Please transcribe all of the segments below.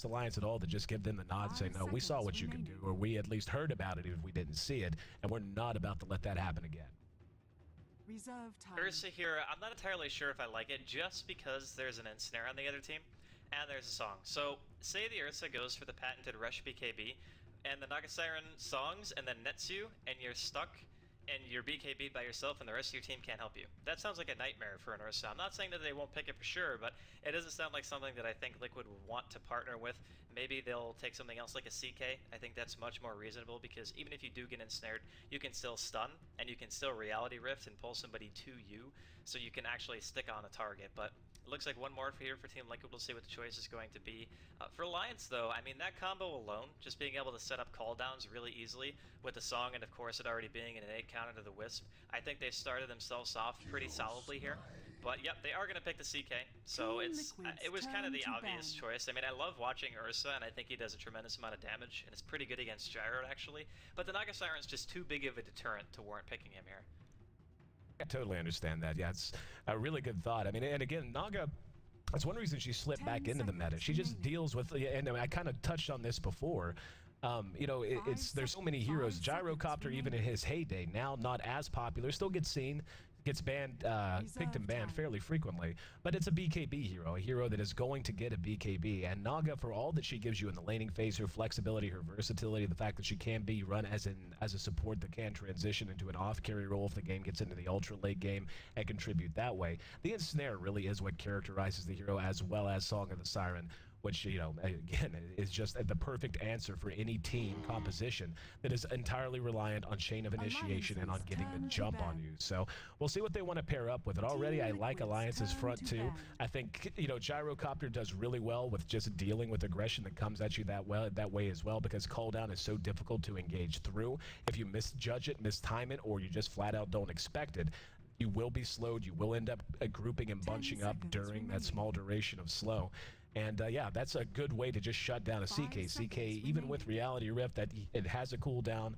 asked Alliance at all to just give them the nod and say, no, we saw what you can do, or we at least heard about it even if we didn't see it, and we're not about to let that happen again. Reserve time. Ursa here, I'm not entirely sure if I like it, just because there's an ensnare on the other team, and there's a song. So, say the Ursa goes for the patented Rush BKB, and the Naga Siren songs, and then nets you, and you're stuck, and you're BKB'd by yourself, and the rest of your team can't help you. That sounds like a nightmare for an Ursa. I'm not saying that they won't pick it for sure, but it doesn't sound like something that I think Liquid would want to partner with. Maybe they'll take something else like a CK. I think that's much more reasonable, because even if you do get ensnared, you can still stun, and you can still Reality Rift and pull somebody to you, so you can actually stick on a target. But it looks like one more for here for Team Liquid. We'll see what the choice is going to be. For Alliance, though, I mean, that combo alone, just being able to set up cooldowns really easily with the song, and of course it already being an 8 counter to the Wisp, I think they started themselves off pretty solidly here. But yep, they are going to pick the CK, so it was kind of the obvious choice. I mean, I love watching Ursa, and I think he does a tremendous amount of damage, and it's pretty good against Gyro, actually. But the Naga Siren's just too big of a deterrent to warrant picking him here. I totally understand that. Yeah, it's a really good thought. I mean, and again, Naga, that's one reason she slipped back into the meta. She just deals with, and I kind of touched on this before. You know, there's so many heroes. Gyrocopter, even in his heyday, now not as popular, still gets seen, gets banned, picked and banned fairly frequently, but it's a BKB hero, a hero that is going to get a BKB, and Naga, for all that she gives you in the laning phase, her flexibility, her versatility, the fact that she can be run as a support that can transition into an off-carry role if the game gets into the ultra late game and contribute that way. The ensnare really is what characterizes the hero, as well as Song of the Siren, which, you know, again, is just the perfect answer for any team composition that is entirely reliant on chain of initiation and on getting the jump on you. So we'll see what they want to pair up with it. Already, I like Alliance's front two. I think, you know, Gyrocopter does really well with just dealing with aggression that comes at you that way as well, because cooldown is so difficult to engage through. If you misjudge it, mistime it, or you just flat out don't expect it, you will be slowed. You will end up grouping and bunching up during that small duration of slow. And yeah, that's a good way to just shut down a CK. CK, even with Reality Rift, that it has a cooldown.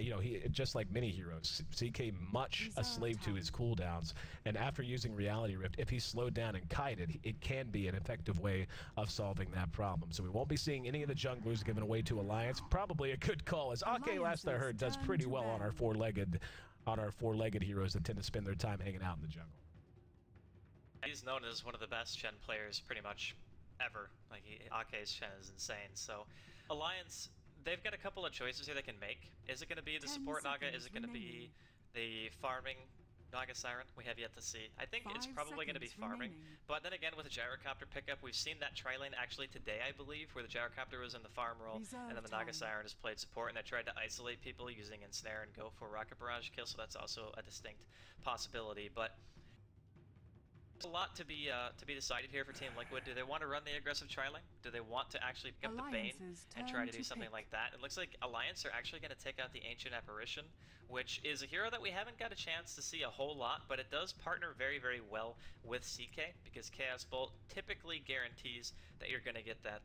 You know, he just like many heroes, CK much a slave to his cooldowns. And after using Reality Rift, if he's slowed down and kited, it can be an effective way of solving that problem. So we won't be seeing any of the junglers given away to Alliance. Probably a good call, as Ake, last I heard, does pretty well on our four-legged heroes that tend to spend their time hanging out in the jungle. He's known as one of the best Chen players pretty much ever. Like, Ake's Chen is insane. So Alliance, they've got a couple of choices here they can make. Is it going to be the support Naga? Is it going to be the farming Naga Siren? We have yet to see. I think it's probably going to be farming. But then again, with the Gyrocopter pickup, we've seen that tri-lane actually today, I believe, where the Gyrocopter was in the farm role, and then the Naga Siren has played support, and they tried to isolate people using Ensnare and go for Rocket Barrage kill, so that's also a distinct possibility. But there's a lot to be decided here for Team Liquid. Do they want to run the aggressive tri-lane? Do they want to actually pick up the Bane and try to do something like that? It looks like Alliance are actually going to take out the Ancient Apparition, which is a hero that we haven't got a chance to see a whole lot, but it does partner very, very well with CK, because Chaos Bolt typically guarantees that you're going to get that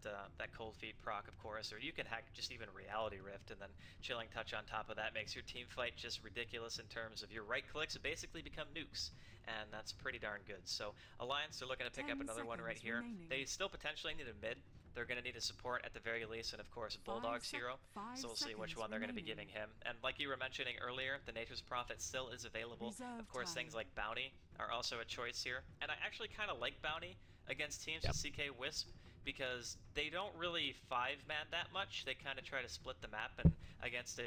Cold Feet proc, of course, or you can hack just even Reality Rift, and then Chilling Touch on top of that makes your team fight just ridiculous in terms of your right clicks basically become nukes, and that's pretty darn good. So Alliance are looking to pick up another one right here. They still potentially need a mid. They're going to need a support at the very least, and of course Bulldog's hero, so we'll see which one they're going to be giving him. And like you were mentioning earlier, the Nature's Prophet still is available. Of course, things like Bounty are also a choice here, and I actually kind of like Bounty against teams with CK Wisp, because they don't really 5-man that much. They kind of try to split the map, and against a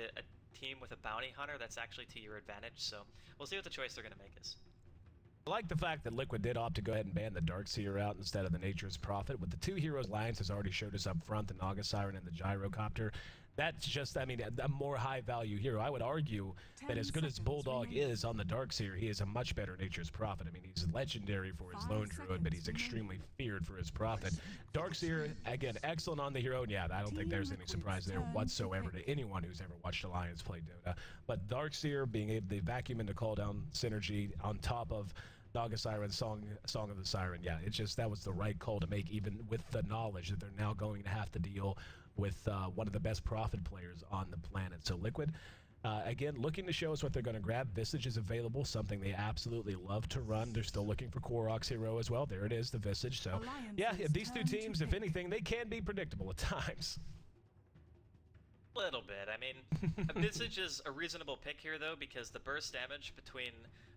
team with a Bounty Hunter, that's actually to your advantage. So we'll see what the choice they're going to make is. I like the fact that Liquid did opt to go ahead and ban the Darkseer out instead of the Nature's Prophet. With the two heroes Alliance has already showed us up front, the Naga Siren and the Gyrocopter, that's just, I mean, a more high-value hero. I would argue that as good as Bulldog is on the Darkseer, he is a much better Nature's Prophet. I mean, he's legendary for his Lone Druid, but he's extremely feared for his Prophet. Darkseer, again, excellent on the hero, and yeah, I don't think there's any surprise there whatsoever to anyone who's ever watched Alliance play Dota. But Darkseer being able to vacuum into cooldown synergy on top of Naga Siren, Song of the Siren, yeah, it's just, that was the right call to make, even with the knowledge that they're now going to have to deal with one of the best Prophet players on the planet. So Liquid, Again, looking to show us what they're going to grab. Visage is available, something they absolutely love to run. They're still looking for Korok's hero as well. There it is, the Visage. So, yeah, if these two teams, if anything, they can be predictable at times. A little bit. I mean, a Visage is a reasonable pick here, though, because the burst damage between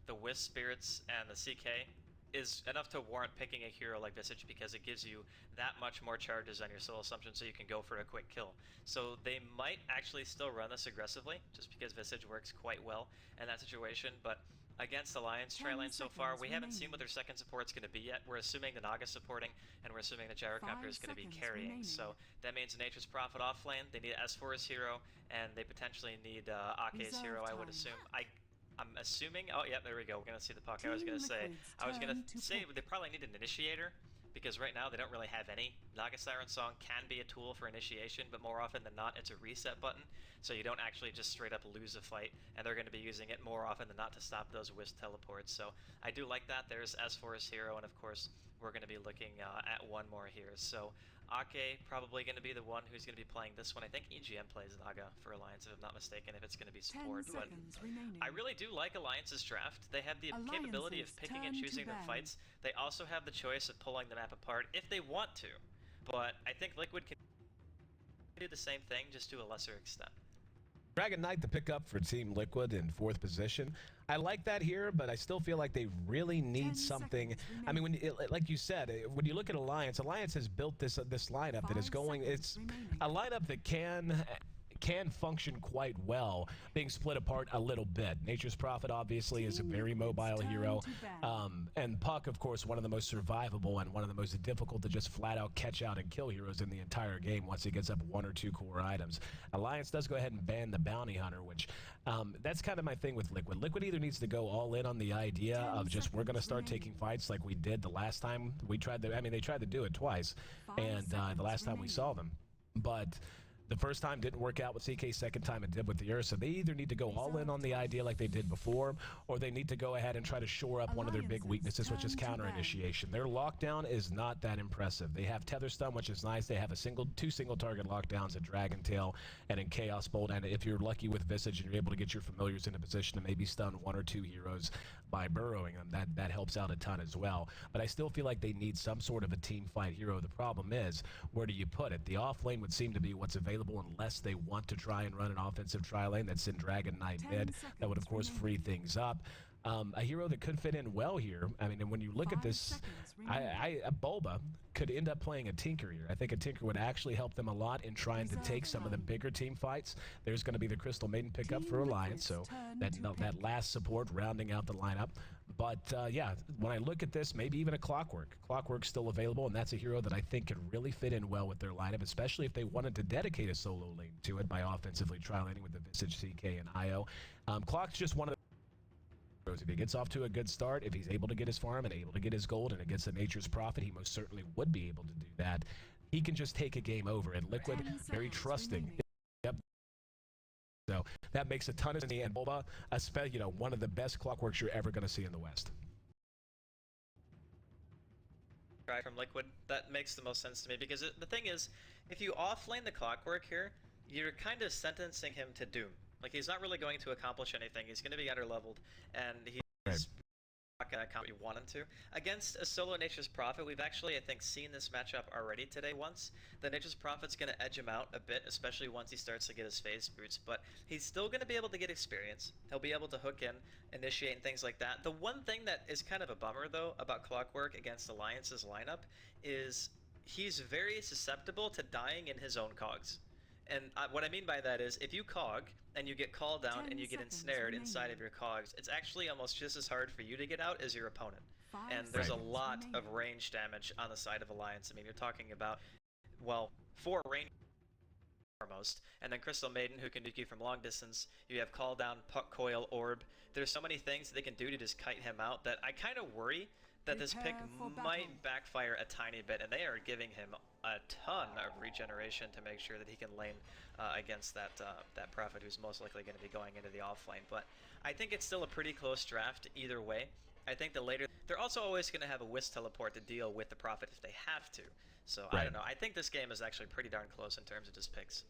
the Wisp Spirits and the CK is enough to warrant picking a hero like Visage because it gives you that much more charges on your Soul Assumption so you can go for a quick kill. So they might actually still run this aggressively just because Visage works quite well in that situation, but against Alliance tri lane so far, we haven't seen what their second support's going to be yet. We're assuming the Naga supporting, and we're assuming the Gyrocopter is going to be carrying. So that means Nature's Prophet off lane, they need S4's hero, and they potentially need Ake's hero, I would assume. I'm assuming, oh yeah, there we go, we're gonna see the puck. I was gonna say they probably need an initiator, because right now they don't really have any. Naga Siren Song can be a tool for initiation, but more often than not it's a reset button, so you don't actually just straight up lose a fight, and they're gonna be using it more often than not to stop those Wisp teleports. So I do like that. There's S4's hero, and of course we're gonna be looking at one more here. So Ake probably going to be the one who's going to be playing this one. I think EGM plays Naga for Alliance, if I'm not mistaken, if it's going to be support. But I really do like Alliance's draft. They have the capability of picking and choosing their fights. They also have the choice of pulling the map apart if they want to. But I think Liquid can do the same thing, just to a lesser extent. Dragon Knight to pick up for Team Liquid in 4th position. I like that here, but I still feel like they really need something. I mean, like you said, when you look at Alliance has built this lineup that is going. It's a lineup that can function quite well, being split apart a little bit. Nature's Prophet obviously is a very mobile hero, and Puck, of course, one of the most survivable and one of the most difficult to just flat out catch out and kill heroes in the entire game once he gets up 1 or 2 core items. Alliance does go ahead and ban the Bounty Hunter, which that's kind of my thing with Liquid. Liquid either needs to go all in on the idea of just we're going to start taking fights like we did the last time we tried to, I mean, they tried to do it twice, and the last time we saw them, but the first time didn't work out with CK, second time it did with the Ursa. They either need to go all in on the idea like they did before, or they need to go ahead and try to shore up one of their big weaknesses, which is counter initiation. Their lockdown is not that impressive. They have Tether Stun, which is nice. They have two single target lockdowns at Dragon Tail and in Chaos Bolt, and if you're lucky with Visage and you're able to get your familiars in a position to maybe stun 1 or 2 heroes by burrowing them, that helps out a ton as well. But I still feel like they need some sort of a team fight hero. The problem is, where do you put it? The off lane would seem to be what's available unless they want to try and run an offensive tri lane that's in Dragon Knight mid. That would of course free things up. A hero that could fit in well here, I mean, and when you look at this, a Bulba could end up playing a Tinker here. I think a Tinker would actually help them a lot in trying to take some of the bigger team fights. There's going to be the Crystal Maiden pickup for Alliance, so that last support rounding out the lineup. But yeah, when I look at this, maybe even a Clockwork. Clockwork's still available, and that's a hero that I think could really fit in well with their lineup, especially if they wanted to dedicate a solo lane to it by offensively tri-laning with the Visage, CK, and IO. Clock's just one of the... If he gets off to a good start, if he's able to get his farm and able to get his gold and against the Nature's Prophet, he most certainly would be able to do that. He can just take a game over, and Liquid, very trusting. Yep. So that makes a ton of sense. And Bulba, you know, one of the best Clockworks you're ever going to see in the West. Right from Liquid, that makes the most sense to me, because the thing is, if you offlane the Clockwork here, you're kind of sentencing him to doom. Like, he's not really going to accomplish anything. He's going to be underleveled, and he's not going to accomplish what you want him to. Against a solo Nature's Prophet, we've actually, I think, seen this matchup already today once. The Nature's Prophet's going to edge him out a bit, especially once he starts to get his phase boots, but he's still going to be able to get experience. He'll be able to hook in, initiate, and things like that. The one thing that is kind of a bummer, though, about Clockwork against Alliance's lineup is he's very susceptible to dying in his own cogs. And what I mean by that is, if you cog and you get called down and you get ensnared inside of your cogs, it's actually almost just as hard for you to get out as your opponent. And there's a lot of range damage on the side of Alliance. I mean, you're talking about, well, 4 range foremost, and then Crystal Maiden, who can duke you from long distance. You have call down, puck, coil, orb. There's so many things that they can do to just kite him out that I kind of worry that this pick might backfire a tiny bit, and they are giving him a ton of regeneration to make sure that he can lane against that Prophet, who's most likely going to be going into the offlane. But I think it's still a pretty close draft either way. I think the later... They're also always going to have a Wisp teleport to deal with the Prophet if they have to. So, I don't know. I think this game is actually pretty darn close in terms of just picks.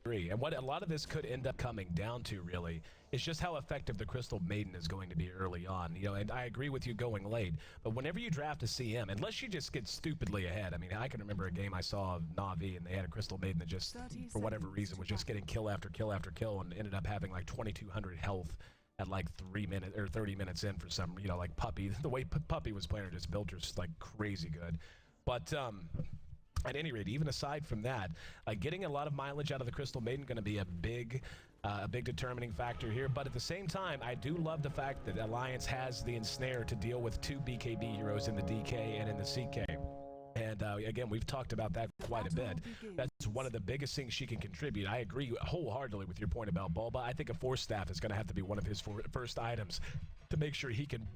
agree. And what a lot of this could end up coming down to, really, is just how effective the Crystal Maiden is going to be early on. You know, and I agree with you going late, but whenever you draft a CM, unless you just get stupidly ahead, I mean, I can remember a game I saw of Na'Vi, and they had a Crystal Maiden that just, for whatever reason, was just getting kill after kill after kill, and ended up having like 2,200 health at like 3 minutes or 30 minutes in for some, you know, like Puppy. The way Puppy was playing her just built her like crazy good. But at any rate, even aside from that, getting a lot of mileage out of the Crystal Maiden going to be a big determining factor here. But at the same time, I do love the fact that Alliance has the Ensnare to deal with 2 BKB heroes in the DK and in the CK. And again, we've talked about that quite a bit. That's one of the biggest things she can contribute. I agree wholeheartedly with your point about Bulba. I think a Force Staff is going to have to be one of his first items to make sure he can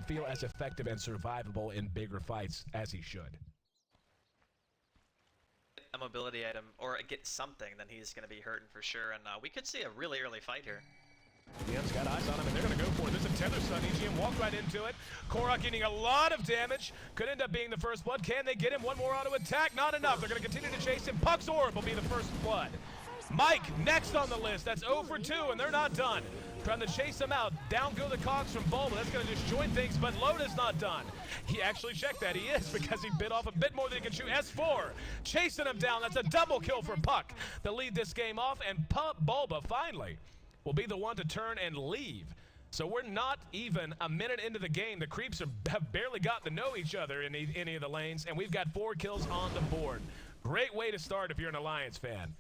feel as effective and survivable in bigger fights as he should. A mobility item or get something, then he's going to be hurting for sure. And we could see a really early fight here. EGM's got eyes on him, and they're going to go for it. There's a tether stun. EGM walked right into it. Korok getting a lot of damage. Could end up being the first blood. Can they get him? One more auto attack. Not enough. They're going to continue to chase him. Puck's Orb will be the first blood. Mike next on the list. That's 0 for 2, and they're not done. Trying to chase him out. Down go the cogs from Bulba. That's going to disjoint things, but Loda's not done. He actually checked that. He is, because he bit off a bit more than he can shoot. S4 chasing him down. That's a double kill for Puck to lead this game off, and Bulba finally will be the one to turn and leave. So we're not even a minute into the game. The creeps have barely gotten to know each other in any of the lanes, and we've got 4 kills on the board. Great way to start if you're an Alliance fan.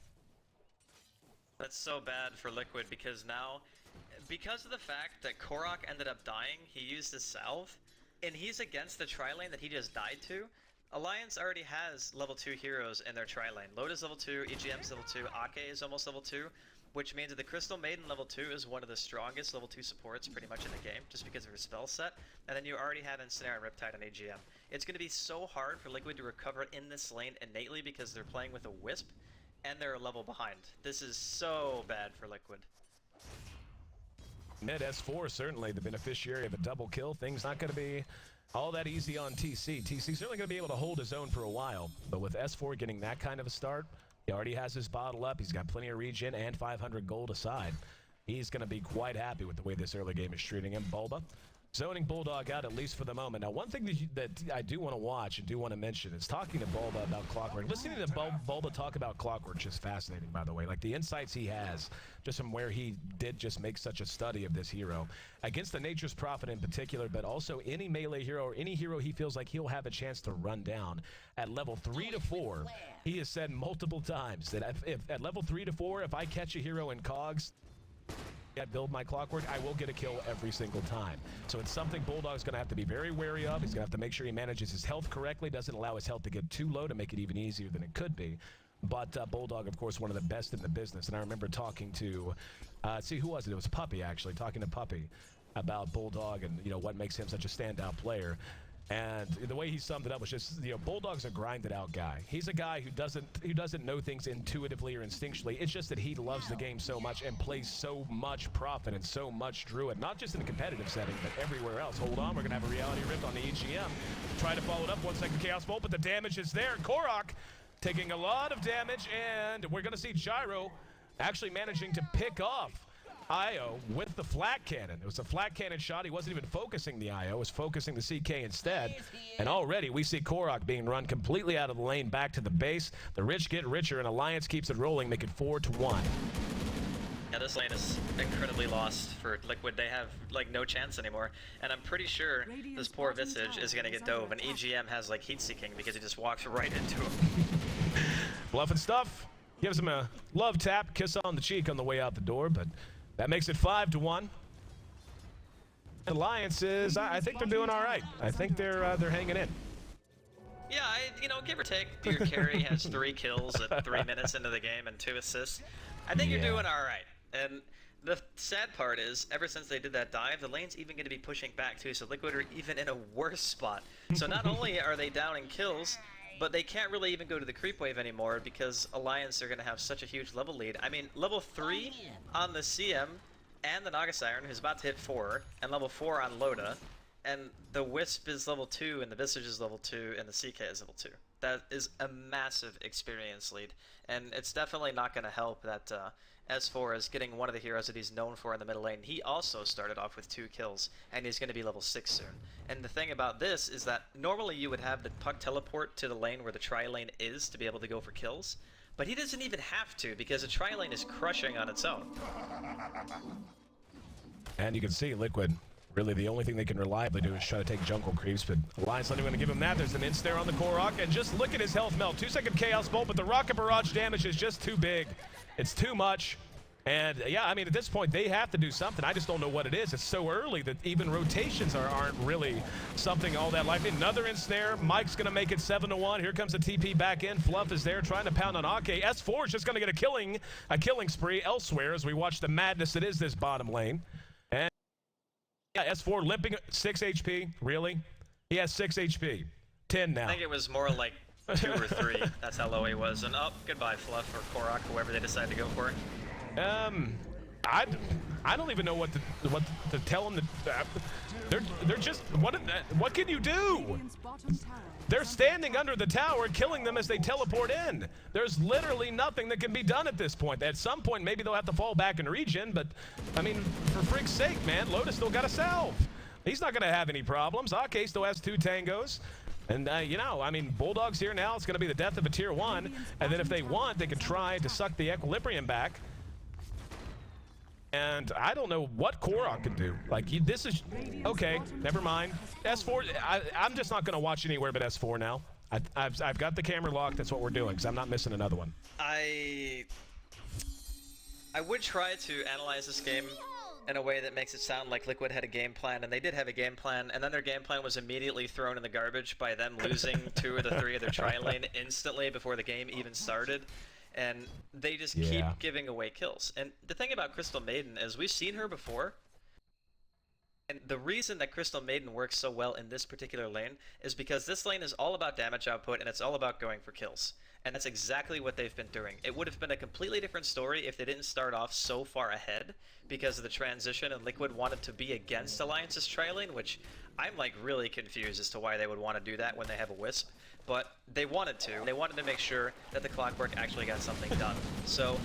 That's so bad for Liquid, because now, because of the fact that Korok ended up dying, he used his salve, and he's against the tri-lane that he just died to. Alliance already has level 2 heroes in their tri-lane. Loda's level 2, EGM's level 2, Ake is almost level 2, which means that the Crystal Maiden level 2 is one of the strongest level 2 supports pretty much in the game, just because of her spell set, and then you already have Ensnare and Riptide on AGM. It's going to be so hard for Liquid to recover in this lane innately, because they're playing with a Wisp, and they're a level behind. This is so bad for Liquid. Mid S4 certainly the beneficiary of a double kill. Things not going to be all that easy on TC. TC certainly going to be able to hold his own for a while, but with S4 getting that kind of a start, he already has his bottle up. He's got plenty of regen and 500 gold aside. He's going to be quite happy with the way this early game is treating him. Bulba zoning Bulldog out, at least for the moment. Now, one thing that I do want to watch and do want to mention is talking to Bulba about Clockwork. Listening to Bulba talk about Clockwork is just fascinating, by the way. Like, the insights he has just from where he did just make such a study of this hero. Against the Nature's Prophet in particular, but also any melee hero or any hero he feels like he'll have a chance to run down. At level 3 to 4, he has said multiple times that if at level 3 to 4, if I catch a hero in cogs, I build my Clockwork, I will get a kill every single time. So it's something Bulldog's going to have to be very wary of. He's going to have to make sure he manages his health correctly, doesn't allow his health to get too low to make it even easier than it could be. But Bulldog, of course, one of the best in the business. And I remember talking to, see, who was it? It was Puppy, actually, talking to Puppy about Bulldog and, you know, what makes him such a standout player. And the way he summed it up was just, you know, Bulldog's a grinded out guy. He's a guy who doesn't know things intuitively or instinctually. It's just that he loves the game so much and plays so much Prophet and so much Druid, not just in a competitive setting, but everywhere else. Hold on, we're going to have a Reality Rift on the EGM. Try to follow it up, 1 second Chaos Bolt, but the damage is there. Korok taking a lot of damage, and we're going to see Gyro actually managing to pick off IO with the flat cannon. It was a flat cannon shot. He wasn't even focusing the IO, was focusing the CK instead. And already we see Korok being run completely out of the lane back to the base. The rich get richer, and Alliance keeps it rolling, make it 4-1. Yeah, this lane is incredibly lost for Liquid. They have, like, no chance anymore. And I'm pretty sure this poor Visage is going to get dove, and EGM has, like, heat-seeking because he just walks right into him. Bluffing stuff. Gives him a love tap, kiss on the cheek on the way out the door, but that makes it 5-1. Alliance is, I think they're doing all right. I think they're hanging in. Yeah, you know, give or take, your carry has 3 kills at 3 minutes into the game and 2 assists. I think you're doing all right. And the sad part is, ever since they did that dive, the lane's even going to be pushing back too, so Liquid are even in a worse spot. So not only are they down in kills, but they can't really even go to the creep wave anymore because Alliance are going to have such a huge level lead. I mean, level 3 on the CM and the Naga Siren, who's about to hit 4, and level 4 on Loda, and the Wisp is level 2, and the Visage is level 2, and the CK is level 2. That is a massive experience lead, and it's definitely not going to help that S4 is getting one of the heroes that he's known for in the middle lane. He also started off with 2 kills, and he's going to be level 6 soon. And the thing about this is that normally you would have the puck teleport to the lane where the tri-lane is to be able to go for kills, but he doesn't even have to because the tri-lane is crushing on its own. And you can see Liquid, really the only thing they can reliably do is try to take jungle creeps, but Alliance not even going to give him that. There's an insta on the Korok, and just look at his health melt. 2-second Chaos Bolt, but the Rocket Barrage damage is just too big. It's too much. And yeah, I mean, at this point, they have to do something. I just don't know what it is. It's so early that even rotations aren't really something all that likely. Another ensnare. Mike's going to make it 7-1. Here comes the TP back in. Fluff is there trying to pound on Ake. S4 is just going to get a killing spree elsewhere as we watch the madness that is this bottom lane. And yeah, S4 limping 6 HP. Really? He has 6 HP. 10 now. I think it was more like 2 or 3. That's how low he was. And oh, goodbye, Fluff or Korok, whoever they decide to go for. I don't even know what to tell them. They're just what can you do? They're standing under the tower, killing them as they teleport in. There's literally nothing that can be done at this point. At some point, maybe they'll have to fall back and regen, but I mean, for freak's sake, man, Lotus still got a salve. He's not going to have any problems. Ake still has 2 tangos. And, you know, I mean, Bulldog's here now. It's going to be the death of a tier 1. And then if they want, they can try to suck the equilibrium back. And I don't know what Korok can do. Like, this is... Okay, never mind. S4, I'm just not going to watch anywhere but S4 now. I've got the camera locked. That's what we're doing, because I'm not missing another one. I would try to analyze this game in a way that makes it sound like Liquid had a game plan, and they did have a game plan, and then their game plan was immediately thrown in the garbage by them losing 2 of the 3 of their tri-lane instantly before the game even started. And they just keep giving away kills. And the thing about Crystal Maiden is we've seen her before. And the reason that Crystal Maiden works so well in this particular lane is because this lane is all about damage output and it's all about going for kills. And that's exactly what they've been doing. It would have been a completely different story if they didn't start off so far ahead because of the transition and Liquid wanted to be against Alliance's tri-lane, which I'm like really confused as to why they would want to do that when they have a Wisp. But they wanted to. They wanted to make sure that the Clockwork actually got something done. So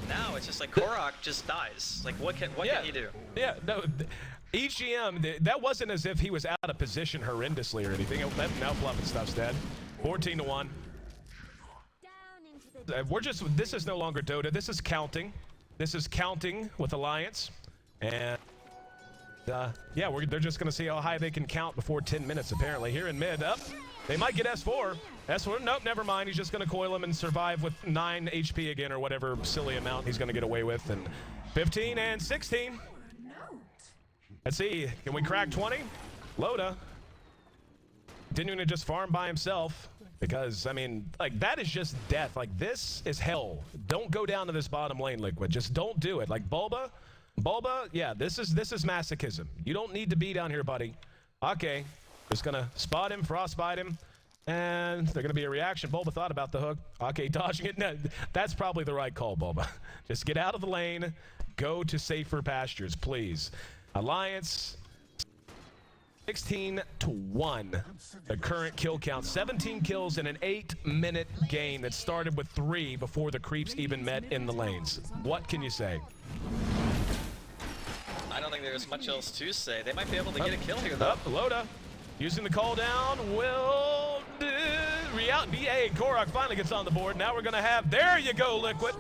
now it's just like Korok just dies. Like what can he do? Yeah, no, EGM, that wasn't as if he was out of position horrendously or anything. Now Fluff and stuff's dead. 14-1. This is no longer Dota. This is counting. This is counting with Alliance. And yeah, they're just going to see how high they can count before 10 minutes, apparently. Here in mid, up. They might get S4. S4, nope, never mind. He's just going to coil him and survive with 9 HP again, or whatever silly amount he's going to get away with. And 15 and 16. Let's see. Can we crack 20? Loda continuing to just farm by himself. Because, I mean, like, that is just death. Like, this is hell. Don't go down to this bottom lane, Liquid. Just don't do it. Like, Bulba, yeah, this is masochism. You don't need to be down here, buddy. Okay. Just gonna spot him, frostbite him, and they're gonna be a reaction. Bulba thought about the hook. Okay, dodging it. No, that's probably the right call, Bulba. Just get out of the lane. Go to safer pastures, please. Alliance... 16-1, the current kill count. 17 kills in an 8-minute game that started with 3 before the creeps even met in the lanes. What can you say? I don't think there's much else to say. They might be able to get a kill here, though. Loda using the call down. Will BA Korok finally gets on the board. Now we're going to have, there you go, Liquid.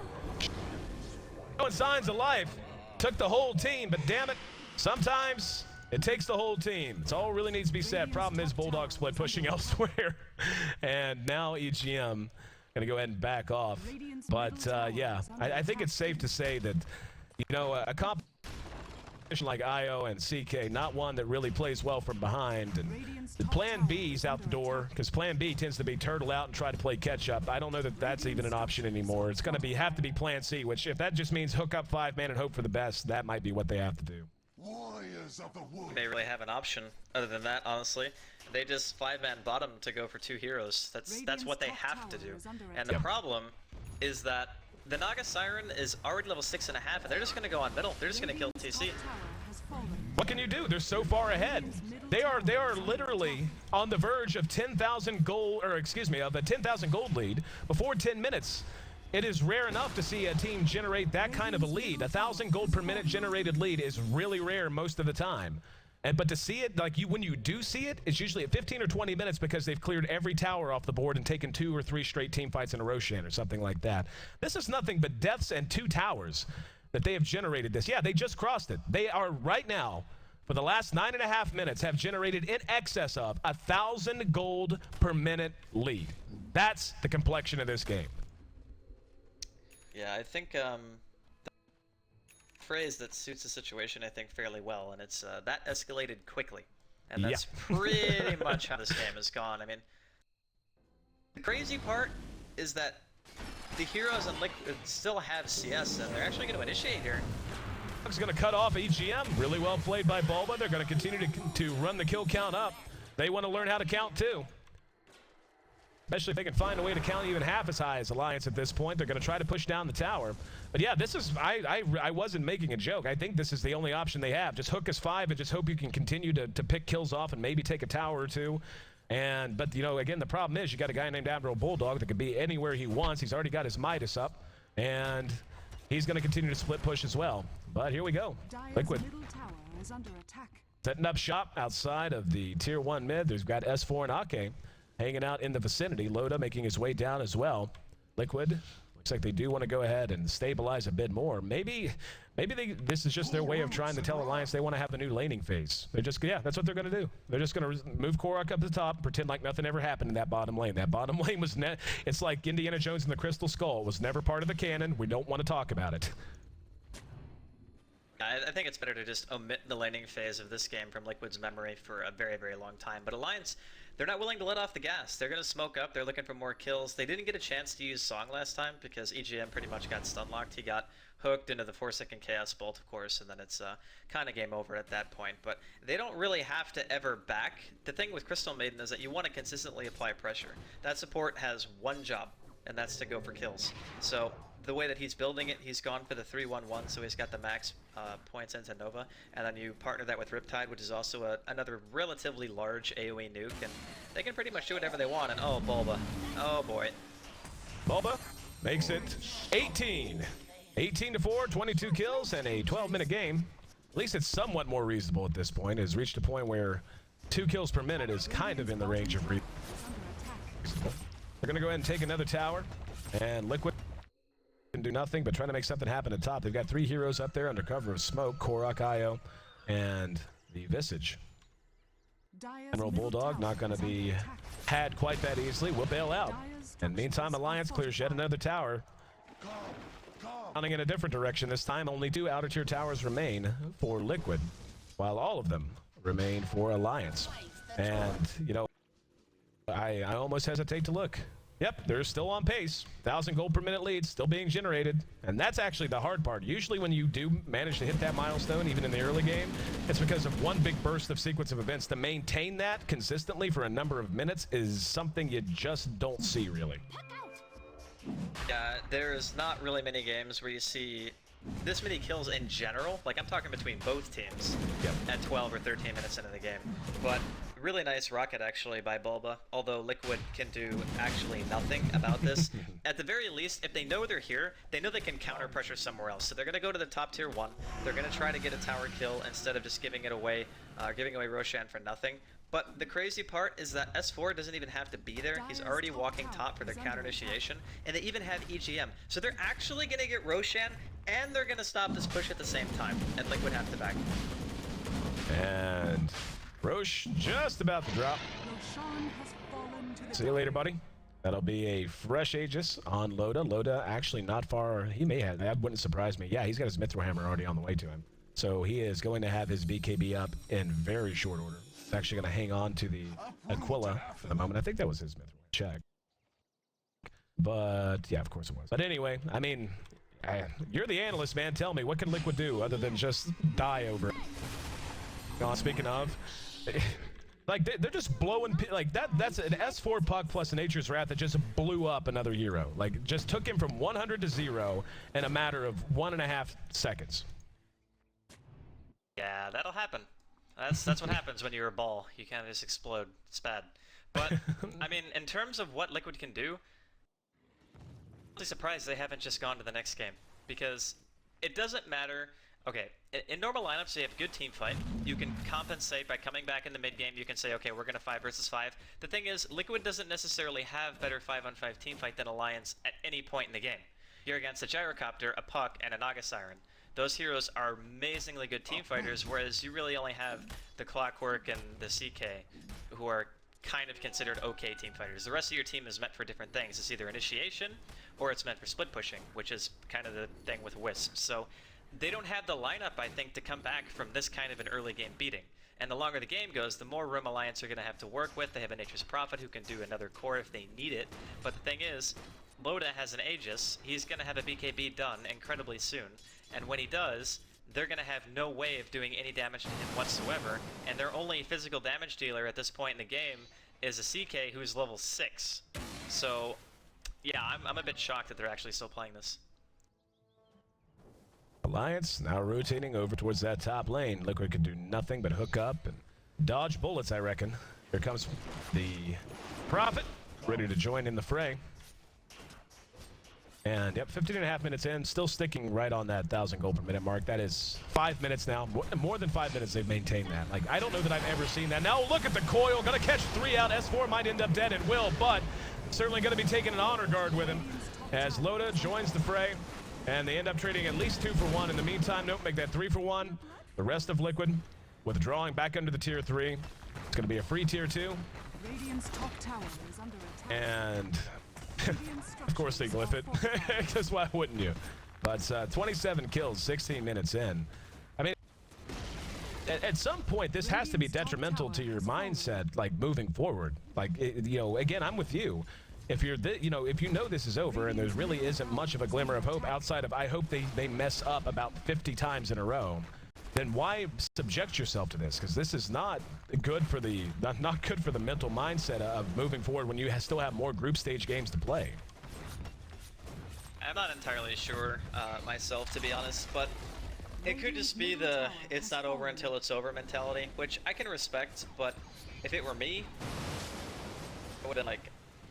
Showing signs of life. Took the whole team, but damn it, sometimes it takes the whole team. It's all really needs to be said. Problem is Bulldog split pushing elsewhere. And now EGM gonna go ahead and back off. But yeah, I think it's safe to say that, you know, a competition like IO and CK, not one that really plays well from behind. And Plan B's out the door, because Plan B tends to be turtle out and try to play catch up. I don't know that that's even an option anymore. It's gonna have to be Plan C, which if that just means hook up 5-man and hope for the best, that might be what they have to do. They really have an option other than that, honestly. They just 5-man bottom to go for 2 heroes. That's what they have to do. And the problem is that the Naga Siren is already level 6.5, and they're just going to go on middle. They're just going to kill TC. What can you do? They're so far ahead. They are literally on the verge of 10,000 gold, or excuse me, of a 10,000 gold lead before 10 minutes. It is rare enough to see a team generate that kind of a lead. 1,000 gold per minute generated lead is really rare most of the time. But to see it, like when you do see it, it's usually at 15 or 20 minutes because they've cleared every tower off the board and taken 2 or 3 straight team fights in a Roshan or something like that. This is nothing but deaths and 2 towers that they have generated this. Yeah, they just crossed it. They are right now, for the last 9.5 minutes, have generated in excess of 1,000 gold per minute lead. That's the complexion of this game. Yeah, I think phrase that suits the situation, I think, fairly well, and it's that escalated quickly, and that's pretty much how this game has gone. I mean, the crazy part is that the heroes and Liquid still have CS, and they're actually going to initiate here. Is going to cut off EGM. Really well played by Bulba. They're going to continue to run the kill count up. They want to learn how to count too. Especially if they can find a way to count even half as high as Alliance at this point. They're going to try to push down the tower. But yeah, this is, I wasn't making a joke. I think this is the only option they have. Just hook us 5 and just hope you can continue to pick kills off and maybe take a tower or 2. But you know, again, the problem is you got a guy named Admiral Bulldog that can be anywhere he wants. He's already got his Midas up, and he's going to continue to split push as well. But here we go. Liquid middle tower is under attack. setting up shop outside of the tier 1 mid. There's got S4 and Ake hanging out in the vicinity. Loda making his way down as well. Liquid looks like they do want to go ahead and stabilize a bit more. Maybe this is just their way of trying to tell Alliance they want to have a new laning phase. They're just, yeah, that's what they're going to do. They're just going to move Korok up to the top, pretend like nothing ever happened in that bottom lane. That bottom lane was, it's like Indiana Jones and the Crystal Skull. It was never part of the canon. We don't want to talk about it. I think it's better to just omit the laning phase of this game from Liquid's memory for a very, very long time. But Alliance, they're not willing to let off the gas. They're going to smoke up. They're looking for more kills. They didn't get a chance to use Song last time because EGM pretty much got stun locked. He got hooked into the 4-second Chaos Bolt, of course, and then it's kind of game over at that point. But they don't really have to ever back. The thing with Crystal Maiden is that you want to consistently apply pressure. That support has one job, and that's to go for kills. So the way that he's building it, he's gone for the 3-1-1, so he's got the max points into Nova, and then you partner that with Riptide, which is also another relatively large AoE nuke, and they can pretty much do whatever they want, and oh, Bulba. Oh, boy. Bulba makes it 18. 18-4, 22 kills, and a 12-minute game. At least it's somewhat more reasonable at this point. It's reached a point where 2 kills per minute is kind of in the range of reasonable. They're going to go ahead and take another tower, and Liquid can do nothing but trying to make something happen at top. They've got 3 heroes up there under cover of smoke, Korok, Io, and the Visage. Admiral Bulldog not going to be had quite that easily. Will bail out. And meantime, Alliance clears yet another tower. Running in a different direction this time. Only 2 outer tier towers remain for Liquid, while all of them remain for Alliance. And, you know, I almost hesitate to look. Yep, they're still on pace. 1,000 gold per minute leads still being generated. And that's actually the hard part. Usually when you do manage to hit that milestone, even in the early game, it's because of one big burst of sequence of events. To maintain that consistently for a number of minutes is something you just don't see, really. Yeah, there's not really many games where you see this many kills in general. Like, I'm talking between both teams at 12 or 13 minutes into the game. But really nice rocket, actually, by Bulba, although Liquid can do actually nothing about this. At the very least, if they know they're here, they know they can counter pressure somewhere else. So they're going to go to the top tier 1. They're going to try to get a tower kill instead of just giving it away, giving away Roshan for nothing. But the crazy part is that S4 doesn't even have to be there. He's already walking top for their counter initiation, and they even have EGM. So they're actually going to get Roshan, and they're going to stop this push at the same time, and Liquid have to back. And Roche just about to drop. See you later, buddy. That'll be a fresh Aegis on Loda. Loda actually not far. He may have. That wouldn't surprise me. Yeah, he's got his Mithril Hammer already on the way to him. So he is going to have his BKB up in very short order. He's actually going to hang on to the Aquila for the moment. I think that was his Mithril. Check. But yeah, of course it was. But anyway, I mean, you're the analyst, man. Tell me, what can Liquid do other than just die over it? Speaking of, like they're just blowing like that. That's an S4 puck plus a Nature's Wrath that just blew up another hero. Like, just took him from 100 to 0 in a matter of 1.5 seconds. Yeah, that'll happen. That's what happens when you're a ball. You kind of just explode. It's bad. But I mean, in terms of what Liquid can do, I'm really surprised they haven't just gone to the next game, because it doesn't matter. Okay, in normal lineups, you have good team fight. You can compensate by coming back in the mid game. You can say, okay, we're gonna 5 versus 5. The thing is, Liquid doesn't necessarily have better 5-on-5 team fight than Alliance at any point in the game. You're against a Gyrocopter, a Puck, and a Naga Siren. Those heroes are amazingly good team fighters, whereas you really only have the Clockwork and the CK, who are kind of considered okay team fighters. The rest of your team is meant for different things. It's either initiation, or it's meant for split pushing, which is kind of the thing with Wisp. So they don't have the lineup, I think, to come back from this kind of an early game beating. And the longer the game goes, the more room Alliance are going to have to work with. They have a Nature's Prophet who can do another core if they need it. But the thing is, Loda has an Aegis. He's going to have a BKB done incredibly soon. And when he does, they're going to have no way of doing any damage to him whatsoever. And their only physical damage dealer at this point in the game is a CK who's level 6. So, yeah, I'm a bit shocked that they're actually still playing this. Alliance now rotating over towards that top lane. Liquid can do nothing but hook up and dodge bullets, I reckon. Here comes the Prophet, ready to join in the fray. And yep, 15.5 minutes in, still sticking right on that 1,000 gold per minute mark. That is 5 minutes now. More than 5 minutes they've maintained that. Like, I don't know that I've ever seen that. Now look at the coil, gonna catch 3 out. S4 might end up dead and will, but certainly gonna be taking an honor guard with him as Loda joins the fray. And they end up trading at least 2 for 1. In the meantime, nope, make that 3 for 1. The rest of Liquid withdrawing back under the tier 3. It's gonna be a free tier 2. Radiant's top tower is under attack. And of course they glyph it, because why wouldn't you? But 27 kills, 16 minutes in. I mean, at some point, this has to be detrimental to your mindset, like, moving forward. Like, you know, again, I'm with you. If you're, if you know this is over and there really isn't much of a glimmer of hope outside of, I hope they mess up about 50 times in a row, then why subject yourself to this? Because this is not good for the not good for the mental mindset of moving forward when you still have more group stage games to play. I'm not entirely sure myself, to be honest, but it could just be the it's not over until it's over mentality, which I can respect, but if it were me, I wouldn't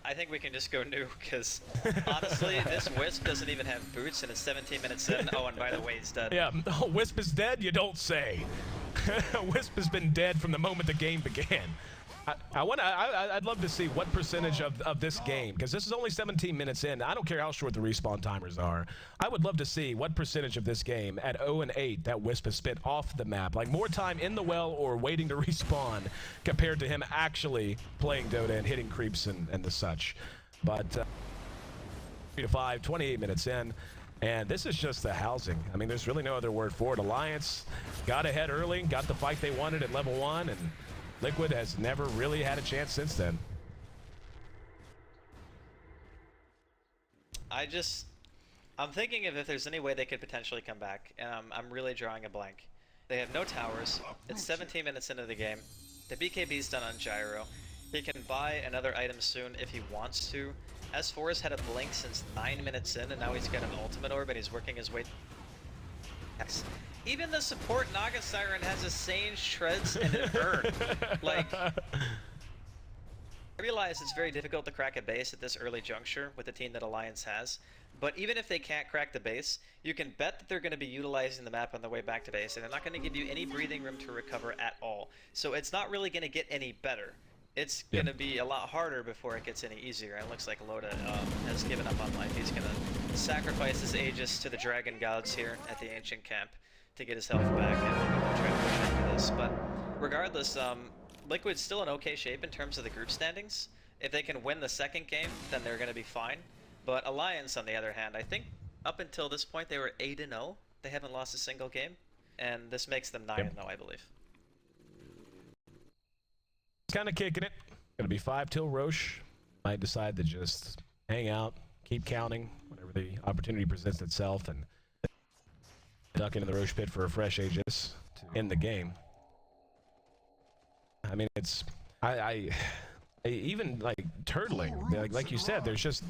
I think we can just go new, because honestly, this Wisp doesn't even have boots, and it's 17 minutes in. Oh, and by the way, he's dead. Yeah, oh, Wisp is dead? You don't say. Wisp has been dead from the moment the game began. I'd love to see what percentage of this game, because this is only 17 minutes in. I don't care how short the respawn timers are. I would love to see what percentage of this game at 0 and 8 that Wisp has spent off the map, like more time in the well or waiting to respawn, compared to him actually playing Dota and hitting creeps and the such. But 3 to 5, 28 minutes in. And this is just the housing. I mean, there's really no other word for it. Alliance got ahead early, got the fight they wanted at level 1, and Liquid has never really had a chance since then. I'm thinking of if there's any way they could potentially come back, and I'm really drawing a blank. They have no towers. It's 17 minutes into the game. The BKB's done on Gyro. He can buy another item soon if he wants to. S4 has had a blink since 9 minutes in, and now he's got an ultimate orb, and he's working his way. Even the support Naga Siren has a Sage, Shreds, and an Urn. Like, I realize it's very difficult to crack a base at this early juncture with the team that Alliance has, but even if they can't crack the base, you can bet that they're going to be utilizing the map on the way back to base, and they're not going to give you any breathing room to recover at all. So it's not really going to get any better. It's going to be a lot harder before it gets any easier. And it looks like Loda has given up on life. He's going to sacrifice his Aegis to the Dragon Gods here at the Ancient Camp to get his health back, and we'll try to push after this. But regardless, Liquid's still in okay shape in terms of the group standings. If they can win the second game, then they're going to be fine. But Alliance, on the other hand, I think up until this point they were 8-0. They haven't lost a single game, and this makes them 9-0, I believe. Kind of kicking it. Gonna be 5 till Roche might decide to just hang out, keep counting whenever the opportunity presents itself, and duck into the Roche pit for a fresh Aegis to end the game. I mean, it's I even like turtling, like you said, there's just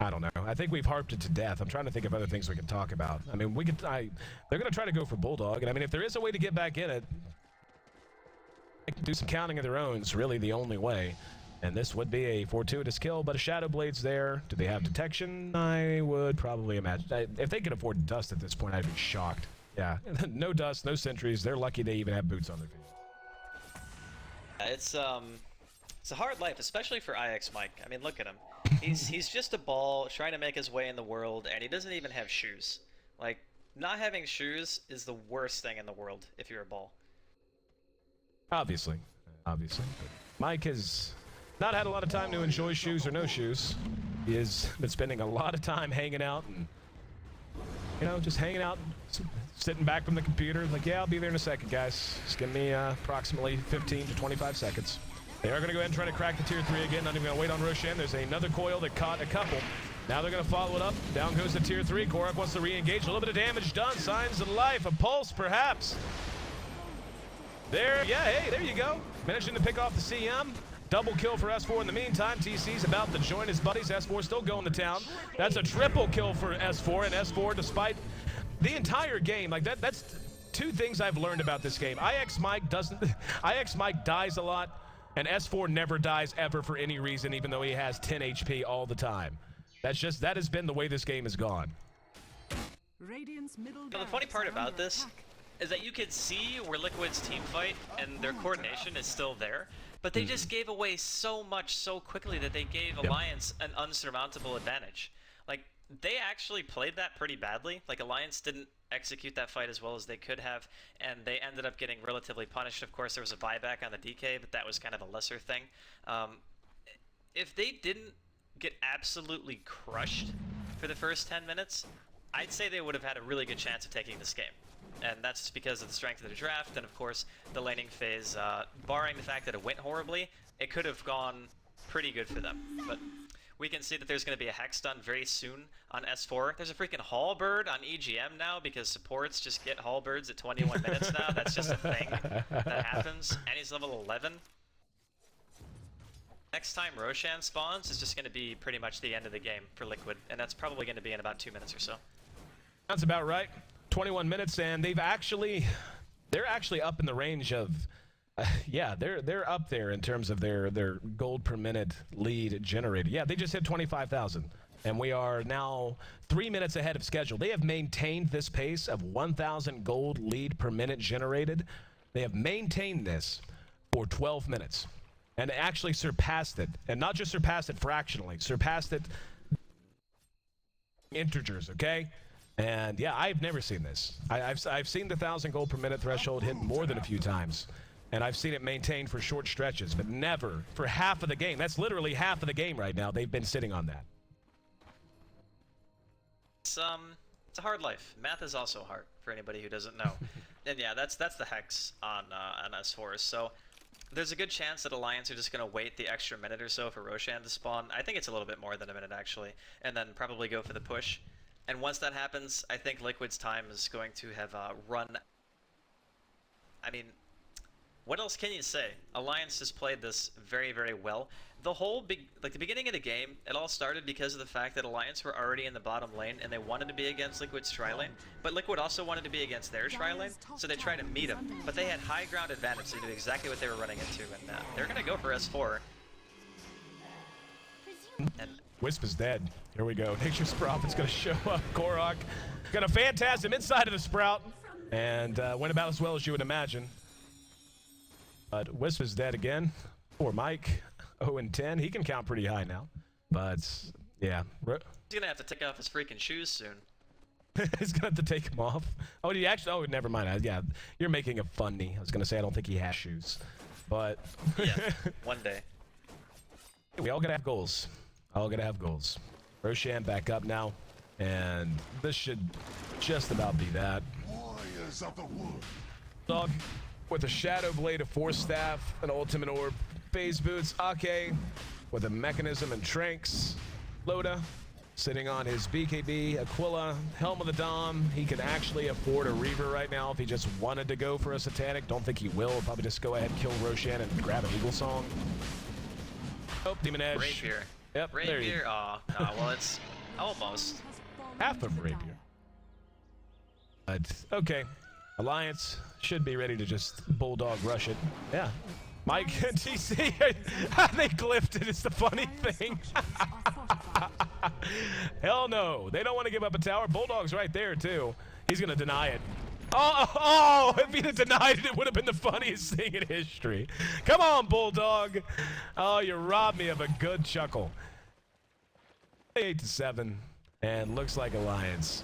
I don't know. I think we've harped it to death. I'm trying to think of other things we can talk about. I mean, they're going to try to go for Bulldog, and I mean, if there is a way to get back in it, do some counting of their own is really the only way. And this would be a fortuitous kill, but a Shadow Blade's there. Do they have detection? I would probably imagine. If they could afford dust at this point, I'd be shocked. Yeah, no dust, no sentries. They're lucky they even have boots on their feet. It's a hard life, especially for IX Mike. I mean, look at him. He's just a ball trying to make his way in the world, and he doesn't even have shoes. Like, not having shoes is the worst thing in the world if you're a ball. Obviously. Mike has not had a lot of time to enjoy shoes or no shoes. He has been spending a lot of time hanging out and, you know, just hanging out, sitting back from the computer. Like, yeah, I'll be there in a second, guys. Just give me approximately 15 to 25 seconds. They are going to go ahead and try to crack the tier 3 again. Not even going to wait on Roshan. There's another coil that caught a couple. Now they're going to follow it up. Down goes the tier 3. Korak wants to re-engage. A little bit of damage done. Signs of life. A pulse, perhaps. There. Yeah, hey, there you go. Managing to pick off the CM. Double kill for S4 in the meantime. TC's about to join his buddies. S4 still going to town. That's a triple kill for S4. And S4, despite the entire game, like that's two things I've learned about this game. IX Mike dies a lot. And S4 never dies ever for any reason, even though he has 10 HP all the time. That has been the way this game has gone. The funny part about this is that you can see where Liquid's team fight and their coordination is still there, but they just gave away so much so quickly that they gave Alliance an unsurmountable advantage. Like, they actually played that pretty badly. Like, Alliance didn't execute that fight as well as they could have, and they ended up getting relatively punished. Of course, there was a buyback on the DK, but that was kind of a lesser thing. If they didn't get absolutely crushed for the first 10 minutes, I'd say they would have had a really good chance of taking this game. And that's just because of the strength of the draft, and of course, the laning phase, barring the fact that it went horribly, it could have gone pretty good for them. But we can see that there's going to be a Hex done very soon on S4. There's a freaking Halberd on EGM now because supports just get Halberds at 21 minutes now. That's just a thing that happens. And he's level 11. Next time Roshan spawns is just going to be pretty much the end of the game for Liquid. And that's probably going to be in about 2 minutes or so. That's about right. 21 minutes, and they're actually up in the range of... yeah, they're up there in terms of their gold per minute lead generated. Yeah, they just hit 25,000, and we are now 3 minutes ahead of schedule. They have maintained this pace of 1,000 gold lead per minute generated. They have maintained this for 12 minutes, and actually surpassed it, and not just surpassed it fractionally, surpassed it integers. Okay. And yeah, I've never seen this. I've seen the 1,000 gold per minute threshold hit more than a few times. And I've seen it maintained for short stretches, but never for half of the game. That's literally half of the game right now. They've been sitting on that. It's a hard life. Math is also hard for anybody who doesn't know. And yeah, that's the Hex on S4. So there's a good chance that Alliance are just going to wait the extra minute or so for Roshan to spawn. I think it's a little bit more than a minute, actually. And then probably go for the push. And once that happens, I think Liquid's time is going to have run... I mean... what else can you say? Alliance has played this very, very well. The whole the beginning of the game, it all started because of the fact that Alliance were already in the bottom lane and they wanted to be against Liquid's tri-lane, but Liquid also wanted to be against their tri-lane, so they tried to meet them. But they had high ground advantage, so they knew exactly what they were running into, and they're gonna go for S4. And Wisp is dead. Here we go. Nature's Prophet's gonna show up. Korak gonna phantasm inside of the Sprout, and went about as well as you would imagine. But Wisp is dead again. Poor Mike. 0-10. He can count pretty high now. But, yeah. he's gonna have to take off his freaking shoes soon. He's gonna have to take them off. Oh, did he actually? Oh, never mind. Yeah, you're making a funny. I was gonna say I don't think he has shoes. But... yeah, one day. We all gotta have goals. All gotta have goals. Roshan back up now. And this should just about be that. Warriors of the wood. Dog. With a Shadow Blade, a Force Staff, an Ultimate Orb, Phase Boots, Ake with a Mechanism and Tranks, Loda sitting on his BKB, Aquila, Helm of the Dom. He can actually afford a Reaver right now if he just wanted to go for a Satanic. Don't think he will. Probably just go ahead and kill Roshan and grab an Eagle Song. Oh, Demon Edge. Rapier. Yep, there you Rapier? Oh, no, well, it's almost. Has fallen half to of the rapier. dire. But, okay. Alliance should be ready to just bulldog rush it. Yeah. Mike and TC, they glyphed it. It's the funny Dire thing. structures are fortified. Hell no. They don't want to give up a tower. Bulldog's right there, too. He's going to deny it. Oh, if he'd have denied it, it would have been the funniest thing in history. Come on, Bulldog. Oh, you robbed me of a good chuckle. 8-7, and looks like Alliance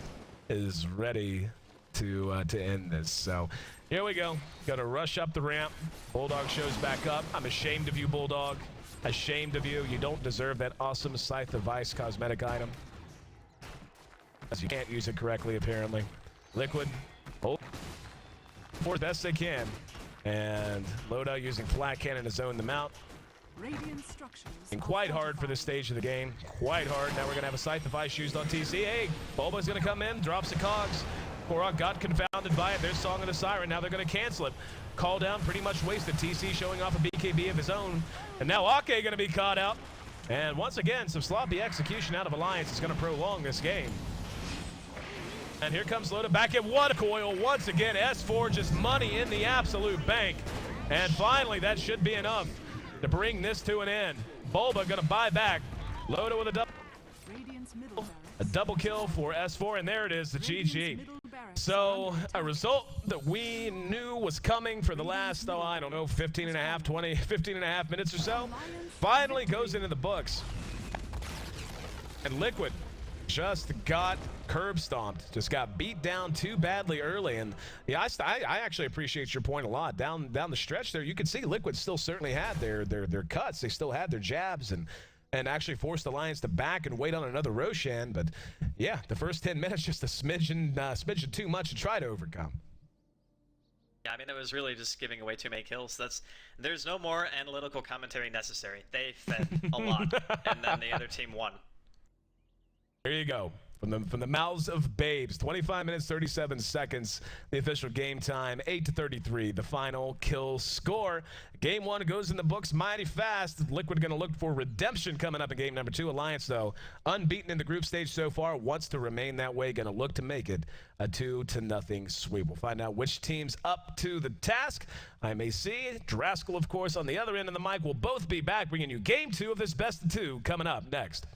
is ready to end this. So here we go. Gonna rush up the ramp. Bulldog shows back up. I'm ashamed of you, Bulldog. Ashamed of you. You don't deserve that awesome Scythe of Ice cosmetic item. As you can't use it correctly, apparently. Liquid. Oh, for best they can. And Loda using flat cannon to zone them out. Radiant structures And are quite hard for this fortified. stage of the game. Quite hard. Now we're going to have a Scythe of Ice used on TC. Hey, Bulba's going to come in, drops the cogs. Korok got confounded by it. There's Song of the Siren. Now they're going to cancel it. Call down pretty much wasted. TC showing off a BKB of his own. And now Ake going to be caught out. And once again, some sloppy execution out of Alliance is going to prolong this game. And here comes Loda back at one coil. Once again, S4 just money in the absolute bank. And finally, that should be enough to bring this to an end. Bulba gonna buy back. Loda with Radiant's middle barracks. a double kill for S4, and there it is, the Radiant's GG. middle barracks are So under a attack. result that we knew was coming for the last, oh, I don't know, 15 and a half minutes or so, finally goes into the books. And Liquid just got curb stomped, just got beat down too badly early. And yeah, I actually appreciate your point a lot. Down the stretch there, you could see Liquid still certainly had their cuts. They still had their jabs and actually forced Alliance to back and wait on another Roshan. But yeah, the first 10 minutes just a smidgen too much to try to overcome. Yeah, I mean, it was really just giving away too many kills. There's no more analytical commentary necessary. They fed a lot, and then the other team won. There you go. From the mouths of babes. 25 minutes, 37 seconds. The official game time, 8-33. The final kill score. Game 1 goes in the books mighty fast. Liquid going to look for redemption coming up in game number 2. Alliance, though, unbeaten in the group stage so far, wants to remain that way. Going to look to make it a 2-0 sweep. We'll find out which team's up to the task. I'm AC. Draskell, of course, on the other end of the mic. We'll both be back bringing you game 2 of this best of 2 coming up next.